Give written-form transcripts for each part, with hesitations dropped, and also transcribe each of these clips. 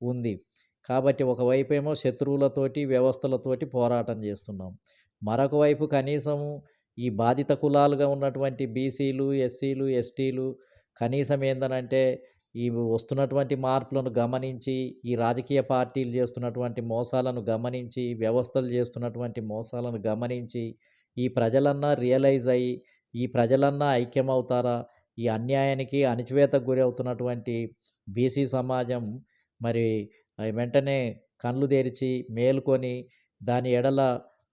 ఉంది. కాబట్టి ఒకవైపేమో శత్రువులతోటి, వ్యవస్థలతోటి పోరాటం జేస్తున్నాం. మరొక వైపు కనీసం ఈ బాధిత కులాలుగా ఉన్నటువంటి బీసీలు, ఎస్సీలు, ఎస్టీలు కనీసం ఏందనంటే ఈ వస్తున్నటువంటి మార్పులను గమనించి, ఈ రాజకీయ పార్టీలు చేస్తున్నటువంటి మోసాలను గమనించి, వ్యవస్థలు చేస్తున్నటువంటి మోసాలను గమనించి, ఈ ప్రజలన్నా రియలైజ్ అయ్యి, ఈ ప్రజలన్నా ఐక్యమవుతారా? ఈ అన్యాయానికి, అణిచివేతకు గురవుతున్నటువంటి బీసీ సమాజం మరి వెంటనే కళ్ళు తెరిచి, మేలుకొని దాని ఎడల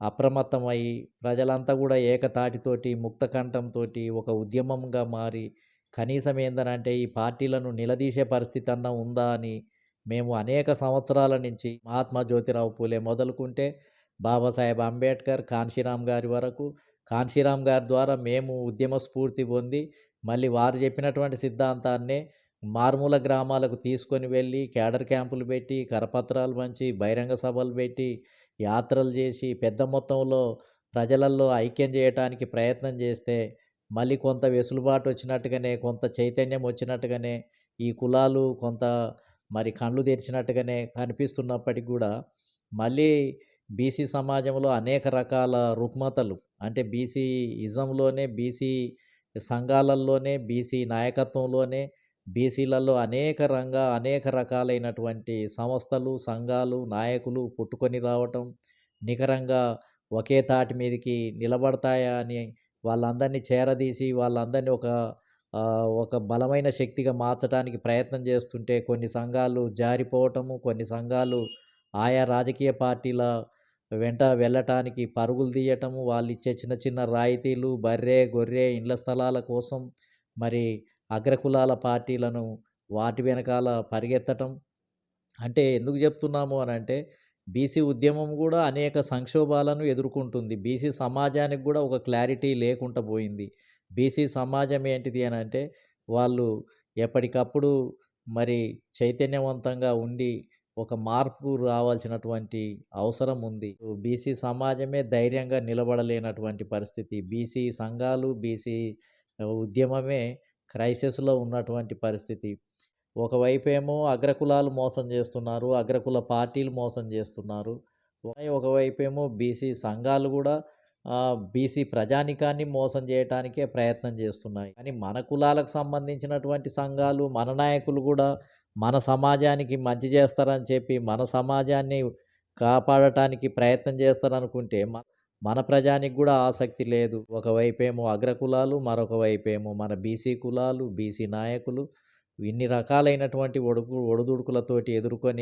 అప్రమత్తమై, ప్రజలంతా గూడా ఏకతాటితోటి, ముక్తకంఠంతోటి ఒక ఉద్యమంగా మారి కనీసం ఏందనంటే ఈ పార్టీలను నిలదీసే పరిస్థితన్నా ఉందా అని మేము అనేక సంవత్సరాల నుంచి మహాత్మా జ్యోతిరావు పూలే మొదలుకుంటే బాబాసాహెబ్ అంబేద్కర్, కాన్షీరామ్ గారి వరకు కాన్షీరామ్ గారి ద్వారా మేము ఉద్యమ స్ఫూర్తి పొంది మళ్ళీ వారు చెప్పినటువంటి సిద్ధాంతాన్నే మారుమూల గ్రామాలకు తీసుకొని వెళ్ళి క్యాడర్ క్యాంపులు పెట్టి, కరపత్రాలు పంచి, బహిరంగ సభలు పెట్టి, యాత్రలు చేసి పెద్ద మొత్తంలో ప్రజలల్లో ఐక్యం చేయటానికి ప్రయత్నం చేస్తే మళ్ళీ కొంత వెసులుబాటు వచ్చినట్టుగానే, కొంత చైతన్యం వచ్చినట్టుగానే, ఈ కులాలు కొంత మరి కళ్ళు తెరిచినట్టుగానే కనిపిస్తున్నప్పటికి గూడా, మళ్ళీ బీసీ సమాజంలో అనేక రకాల రుగ్మతలు అంటే బీసీ ఇజంలోనే, బీసీ సంఘాలల్లోనే, బీసీ నాయకత్వంలోనే, బీసీలలో అనేక రకాలైనటువంటి సంస్థలు, సంఘాలు, నాయకులు పుట్టుకొని రావటం, నికరంగా ఒకే తాటి మీదకి నిలబడతాయా అని వాళ్ళందరినీ చేరదీసి, వాళ్ళందరినీ ఒక బలమైన శక్తిగా మార్చటానికి ప్రయత్నం చేస్తుంటే, కొన్ని సంఘాలు జారిపోవటము, కొన్ని సంఘాలు ఆయా రాజకీయ పార్టీల వెంట వెళ్ళటానికి పరుగులు తీయటము, వాళ్ళిచ్చే చిన్న చిన్న రాయితీలు, బర్రె, గొర్రె ఇండ్ల స్థలాల కోసం మరి అగ్రకులాల పార్టీలను వాటి వెనకాల పరిగెత్తటం. అంటే ఎందుకు చెప్తున్నాము అనంటే, బీసీ ఉద్యమం గూడా అనేక సంక్షోభాలను ఎదుర్కొంటుంది. బీసీ సమాజానికి గూడా ఒక క్లారిటీ లేకుండా పోయింది. బీసీ సమాజం ఏంటిది అనంటే, వాళ్ళు ఎప్పటికప్పుడు మరి చైతన్యవంతంగా ఉండి, ఒక మార్పు రావాల్సినటువంటి అవసరం ఉంది. బీసీ సమాజమే ధైర్యంగా నిలబడలేనటువంటి పరిస్థితి. బీసీ సంఘాలు, బీసీ ఉద్యమమే క్రైసిస్‌లో ఉన్నటువంటి పరిస్థితి. ఒకవైపేమో అగ్రకులాలు మోసం చేస్తున్నారు. అగ్రకుల పార్టీలు మోసం చేస్తున్నారు. ఒకవైపేమో బీసీ సంఘాలు గూడా బీసీ ప్రజానీకాన్ని మోసం చేయటానికే ప్రయత్నం చేస్తున్నాయి. కానీ మన కులాలకు సంబంధించినటువంటి సంఘాలు, మన నాయకులు గూడా మన సమాజానికి మంచి చేస్తారని చెప్పి, మన సమాజాన్ని కాపాడటానికి ప్రయత్నం చేస్తారనుకుంటే, మన ప్రజానికి గూడా ఆసక్తి లేదు. ఒకవైపేమో అగ్రకులాలు, మరొక వైపేమో మన బీసీ కులాలు, బీసీ నాయకులు ఇన్ని రకాలైనటువంటి ఒడుదుడుకులతోటి ఎదుర్కొని